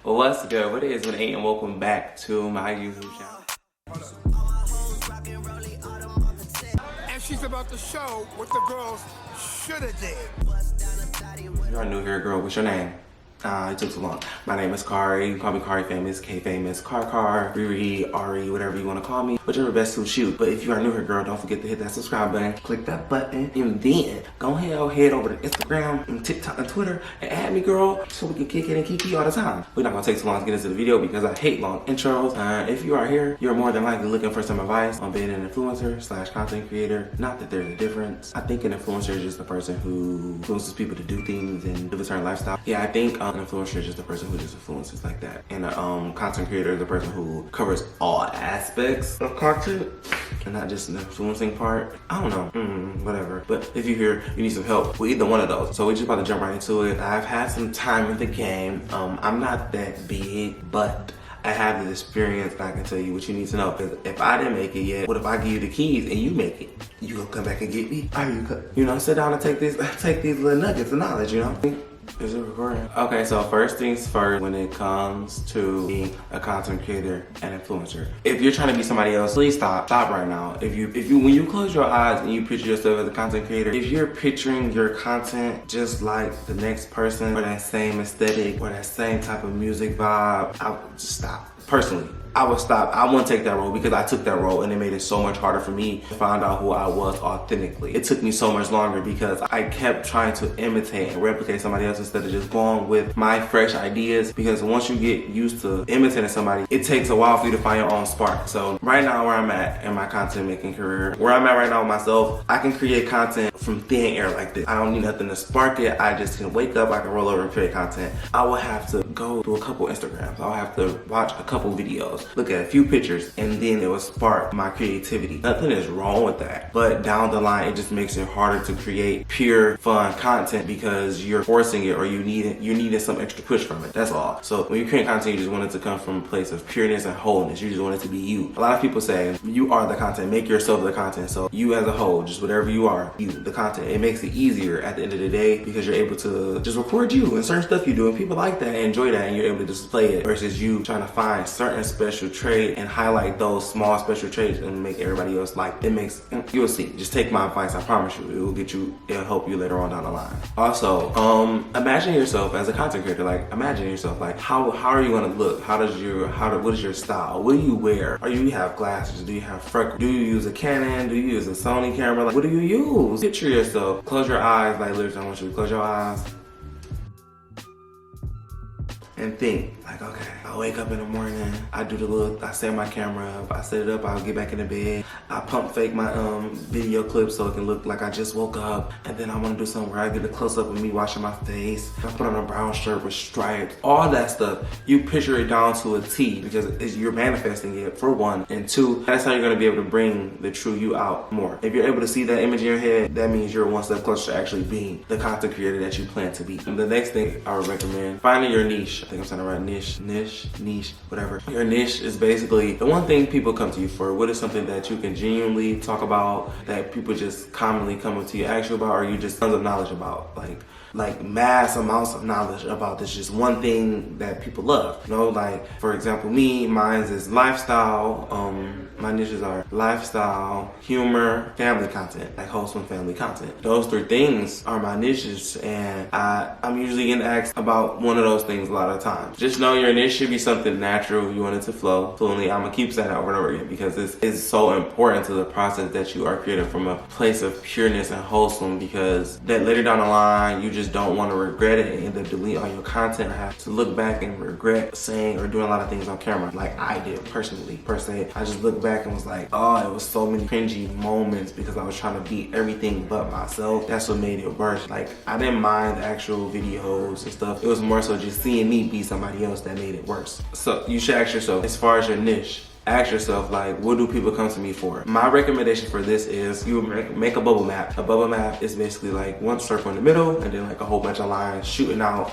What's good? What is 8 and welcome back to my YouTube channel. And she's about to show what the girls should have did. If you're new here, girl, what's your name? It took too long. My name is Khari. You can call me Khari Famous, K Famous, Car, Riri, Ari, whatever you want to call me. Whichever best suits you. But if you are new here, girl, don't forget to hit that subscribe button, click that button, and then go ahead, head over to Instagram and TikTok and Twitter and add me, girl, so we can kick it and kiki all the time. We're not gonna take too long to get into the video because I hate long intros. If you are here, you're more than likely looking for some advice on being an influencer / content creator. Not that there's a difference. I think an influencer is just the person who influences people to do things and live a certain lifestyle. Yeah, I think an influencer is just the person who just influences like that. And a content creator is the person who covers all aspects of content and not just the influencing part. I don't know, whatever. But if you're here, you need some help with either one of those. So we're just about to jump right into it. I've had some time in the game. I'm not that big, but I have the experience and I can tell you what you need to know. Because if I didn't make it yet, what if I give you the keys and you make it? You gonna come back and get me? Are you know, sit down and take these little nuggets of knowledge, you know? Is it recording? Okay, so first things first, when it comes to being a content creator and influencer, if you're trying to be somebody else, please stop right now. If you when you close your eyes and you picture yourself as a content creator, if you're picturing your content just like the next person or that same aesthetic or that same type of music vibe, I would just stop. Personally, I would stop. I wouldn't take that role because I took that role and it made it so much harder for me to find out who I was authentically. It took me so much longer because I kept trying to imitate and replicate somebody else instead of just going with my fresh ideas, because once you get used to imitating somebody, it takes a while for you to find your own spark. So right now where I'm at in my content making career, where I'm at right now with myself, I can create content from thin air like this. I don't need nothing to spark it. I just can wake up, I can roll over and create content. I will have to go to a couple Instagrams. I'll have to watch a couple videos, look at a few pictures, and then it will spark my creativity. Nothing is wrong with that, but down the line it just makes it harder to create pure fun content because you're forcing it or you needed some extra push from it. That's all. So when you create content, you just want it to come from a place of pureness and wholeness. You just want it to be you. A lot of people say you are the content, make yourself the content. So you as a whole, just whatever you are, you the content. It makes it easier at the end of the day because you're able to just record you and certain stuff you do, and people like that and enjoy that, and you're able to display it versus you trying to find certain special traits and highlight those small special traits and make everybody else like it. Makes, you'll see. Just take my advice, I promise you, it'll help you later on down the line. Also, imagine yourself as a content creator. Like, imagine yourself like how are you gonna look? What is your style? What do you wear? Are you have glasses? Do you have freckles? Do you use a Canon? Do you use a Sony camera? Like, what do you use? Picture yourself. Close your eyes. Like, literally, I want you to close your eyes and think, like, okay, I wake up in the morning, I do the look, I set my camera up, I set it up, I'll get back in the bed, I pump fake my video clip so it can look like I just woke up, and then I want to do something where I get a close up of me washing my face, I put on a brown shirt with stripes, all that stuff. You picture it down to a T because you're manifesting it, for one, and two, that's how you're going to be able to bring the true you out more. If you're able to see that image in your head, that means you're one step closer to actually being the content creator that you plan to be. And the next thing I would recommend, finding your niche. I think I'm saying it right, niche, whatever. Your niche is basically the one thing people come to you for. What is something that you can genuinely talk about, that people just commonly come up to you, ask you about, or you just tons of knowledge about, like mass amounts of knowledge about this just one thing that people love. You know, like for example, mine is lifestyle. My niches are lifestyle, humor, family content, like wholesome family content. Those three things are my niches, and I'm usually getting asked about one of those things a lot of times. Just know your niche should be something natural. You want it to flow fluently. I'm gonna keep saying that over and over again because this is so important to the process that you are creating from a place of pureness and wholesome, because that later down the line, you just don't want to regret it and end up deleting all your content or have to look back and regret saying or doing a lot of things on camera like I did personally. Per se, I just looked back and was like, oh, it was so many cringy moments because I was trying to be everything but myself. That's what made it worse. Like, I didn't mind the actual videos and stuff. It was more so just seeing me be somebody else that made it worse. So you should ask yourself, as far as your niche, ask yourself, like, what do people come to me for? My recommendation for this is you make a bubble map. A bubble map is basically like one circle in the middle and then like a whole bunch of lines shooting out,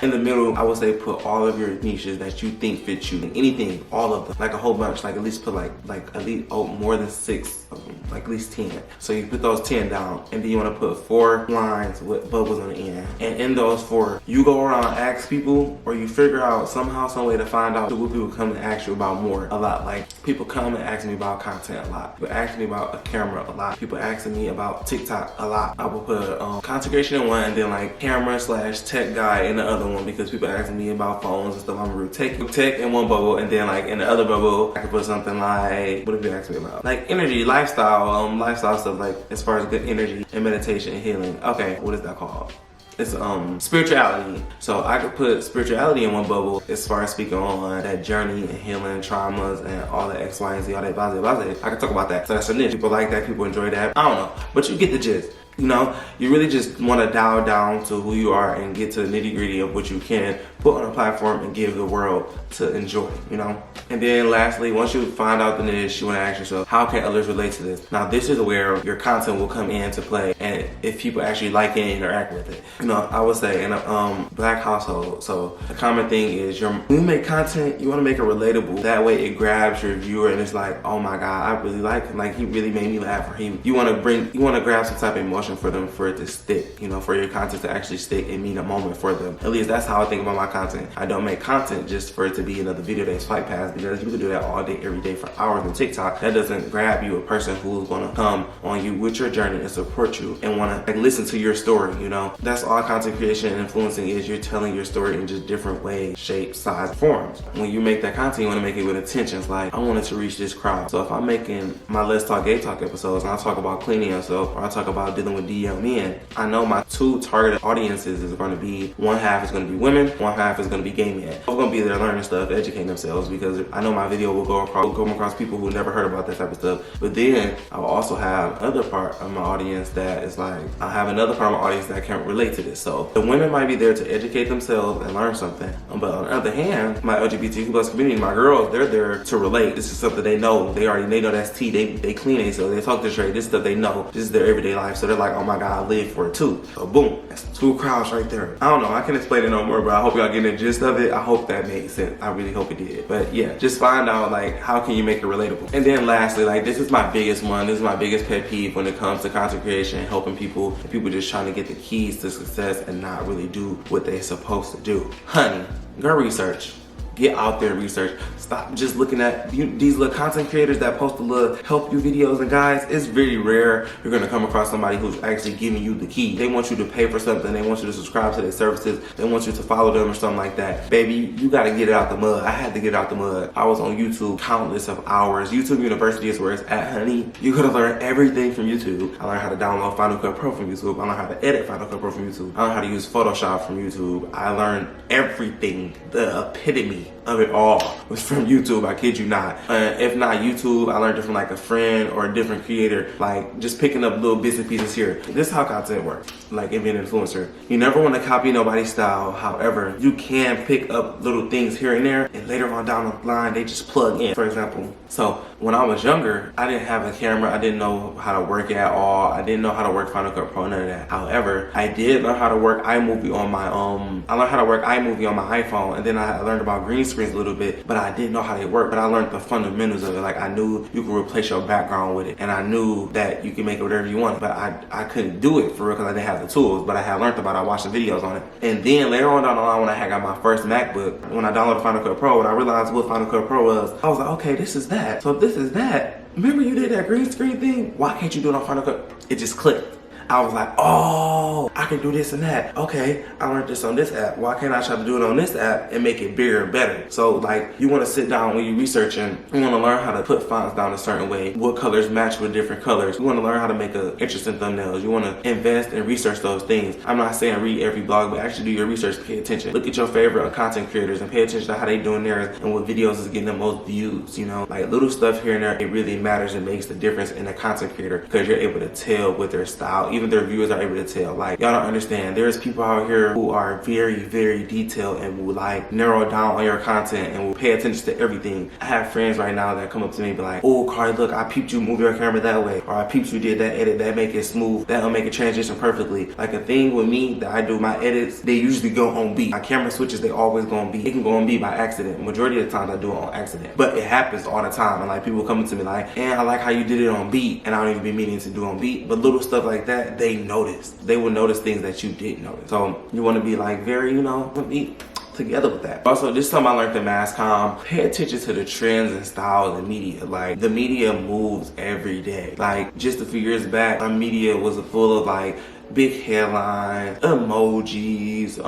In the middle, I would say put all of your niches that you think fit you. Anything, all of them, like a whole bunch, like at least put like at least more than 6 of them. like at least 10. So you put those 10 down, and then you want to put 4 lines with bubbles on the end. And in those 4, you go around and ask people, or you figure out somehow, some way to find out what people come and ask you about more a lot. Like people come and ask me about content a lot. People ask me about a camera a lot. People asking me about TikTok a lot. I will put content creation in one, and then like camera / tech guy in the other one, because people asking me about phones and stuff. I'm gonna tech in one bubble, and then like in the other bubble, I can put something like, what if you ask me about? Like energy, lifestyle stuff, like as far as good energy and meditation and healing. Okay, what is that called? It's spirituality. So I could put spirituality in one bubble as far as speaking on that journey and healing traumas and all that X, Y, and Z, all that blah, blah, blah. I could talk about that. So that's a niche. People like that, people enjoy that. I don't know, but you get the gist. You know, you really just want to dial down to who you are and get to the nitty gritty of what you can put on a platform and give the world to enjoy, you know? And then lastly, once you find out the niche, you want to ask yourself, how can others relate to this? Now, this is where your content will come into play, and if people actually like it and interact with it. You know, I would say in a black household, so the common thing is when you make content, you want to make it relatable. That way it grabs your viewer and it's like, oh my God, I really like him. Like he really made me laugh, or you want to grab some type of emotion for them, for it to stick, you know, for your content to actually stick and mean a moment for them. At least that's how I think about my content. I don't make content just for it to be another video they swipe past, because you can do that all day, every day for hours on TikTok. That doesn't grab you, a person who's gonna come on you with your journey and support you and wanna like listen to your story, you know? That's all content creation and influencing is. You're telling your story in just different ways, shapes, size, forms. When you make that content, you wanna make it with intentions. Like, I wanted to reach this crowd. So if I'm making my Let's Talk Gay Talk episodes and I talk about cleaning yourself, or I talk about dealing with DM men, I know my 2 targeted audiences is gonna be, one half is gonna be women, one half is gonna be gay men. I'm gonna be there learning stuff, educating themselves, because I know my video will come across people who never heard about that type of stuff. But then I will also have another part of my audience that is like, I have another part of my audience that can relate to this. So the women might be there to educate themselves and learn something. But on the other hand, my LGBTQ plus community, my girls, they're there to relate. This is something they know. They know that's tea. They clean it, so they talk to trade. This stuff they know. This is their everyday life. So they're like, oh my God, I live for it too. So boom, that's 2 crowds right there. I don't know, I can't explain it no more, but I hope y'all getting the gist of it. I hope that made sense. I really hope it did. But yeah, just find out like, how can you make it relatable? And then lastly, like, this is my biggest one. This is my biggest pet peeve when it comes to content creation, helping people just trying to get the keys to success and not really do what they're supposed to do. Honey, go research. Get out there and research. Stop just looking at these little content creators that post the little help you videos. And guys, it's very rare you're gonna come across somebody who's actually giving you the key. They want you to pay for something. They want you to subscribe to their services. They want you to follow them or something like that. Baby, you gotta get it out the mud. I had to get it out the mud. I was on YouTube countless of hours. YouTube University is where it's at, honey. You could have learned everything from YouTube. I learned how to download Final Cut Pro from YouTube. I learned how to edit Final Cut Pro from YouTube. I learned how to use Photoshop from YouTube. I learned everything, the epitome of it all was from YouTube. I kid you not. If not YouTube, I learned it from like a friend or a different creator, like just picking up little bits and pieces here. This is how content works, like in being an influencer. You never want to copy nobody's style. However, you can pick up little things here and there, and later on down the line, they just plug in. For example, so when I was younger, I didn't have a camera. I didn't know how to work at all. I didn't know how to work Final Cut Pro, none of that. However, I did learn how to work iMovie on my I learned how to work iMovie on my iPhone, and then I learned about green screens a little bit, but I didn't know how they work. But I learned the fundamentals of it. Like, I knew you could replace your background with it, and I knew that you can make it whatever you want. But I couldn't do it for real because I didn't have the tools. But I had learned about it. I watched the videos on it, and then later on down the line, when I had got my first MacBook, when I downloaded Final Cut Pro, when I realized what Final Cut Pro was, I was like, okay, this is that. So if this is that, remember you did that green screen thing? Why can't you do it on Final Cut? It just clicked. I was like, oh, I can do this and that. Okay, I learned this on this app. Why can't I try to do it on this app and make it bigger and better? So like, you want to sit down when you're researching, you want to learn how to put fonts down a certain way, what colors match with different colors. You want to learn how to make an interesting thumbnails. You want to invest and research those things. I'm not saying read every blog, but actually do your research, pay attention. Look at your favorite content creators and pay attention to how they doing theirs and what videos is getting the most views, you know? Like little stuff here and there, it really matters and makes the difference in a content creator because you're able to tell with their style. even their viewers are able to tell. Like, y'all don't understand. There's people out here who are very, very detailed and will like narrow down on your content and will pay attention to everything. I have friends right now that come up to me and be like, oh, Khari, look, I peeped you move your camera that way, or I peeped you did that edit that make it smooth, that'll make it transition perfectly. Like, a thing with me that I do my edits, they usually go on beat. My camera switches, they always go on beat. It can go on beat by accident. Majority of the times I do it on accident, but it happens all the time. And like, people coming to me like, and I like how you did it on beat, and I don't even be meaning to do on beat. But little stuff like that, they notice. They will notice things that you didn't notice. So you want to be like very, you know, be together with that. Also, this is something I learned in mass comm. Pay attention to the trends and styles in media. Like, the media moves every day. Like, just a few years back, our media was full of like big headlines, emojis,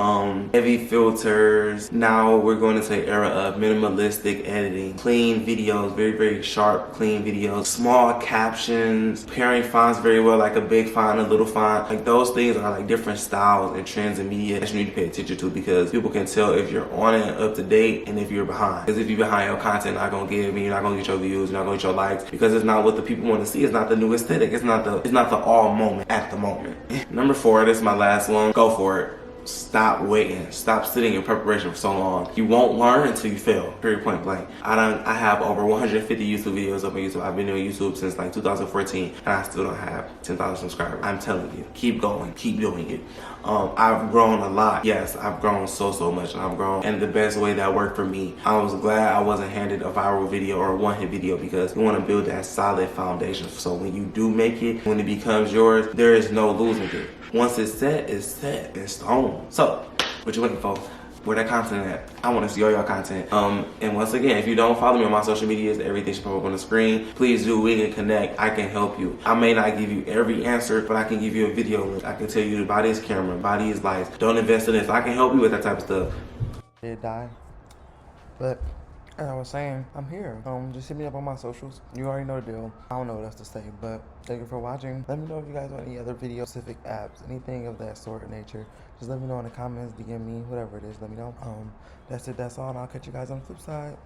heavy filters. Now we're going into an era of minimalistic editing, clean videos, very, very sharp, clean videos, small captions, pairing fonts very well, like a big font, a little font. Like, those things are like different styles and trends in media that you need to pay attention to, because people can tell if you're on it, up to date, and if you're behind. Because if you're behind, your content not gonna give me, you're not gonna get your views, you're not gonna get your likes, because it's not what the people want to see. It's not the new aesthetic. It's not the all moment at the moment. Number 4, this is my last one. Go for it. Stop waiting. Stop sitting in preparation for so long. You won't learn until you fail. Period, point blank. I have over 150 YouTube videos up on YouTube. I've been doing YouTube since like 2014, and I still don't have 10,000 subscribers. I'm telling you, keep going, keep doing it. I've grown a lot. Yes, I've grown so much, and I've grown in the best way that worked for me. I was glad I wasn't handed a viral video or a one-hit video, because you want to build that solid foundation. So when you do make it, when it becomes yours, there is no losing it. Once it's set, it's set in stone. So, what you looking for? Where that content at? I want to see all your content. And once again, if you don't follow me on my social medias, everything should pop up on the screen. Please do. We can connect. I can help you. I may not give you every answer, but I can give you a video link. I can tell you to buy this camera, buy these lights. Don't invest in this. I can help you with that type of stuff. Did die, but as I was saying, I'm here. Just hit me up on my socials. You already know the deal. I don't know what else to say, but thank you for watching. Let me know if you guys want any other video specific apps, anything of that sort of nature. Just let me know in the comments, DM me, whatever it is, let me know. That's it, that's all, and I'll catch you guys on the flip side.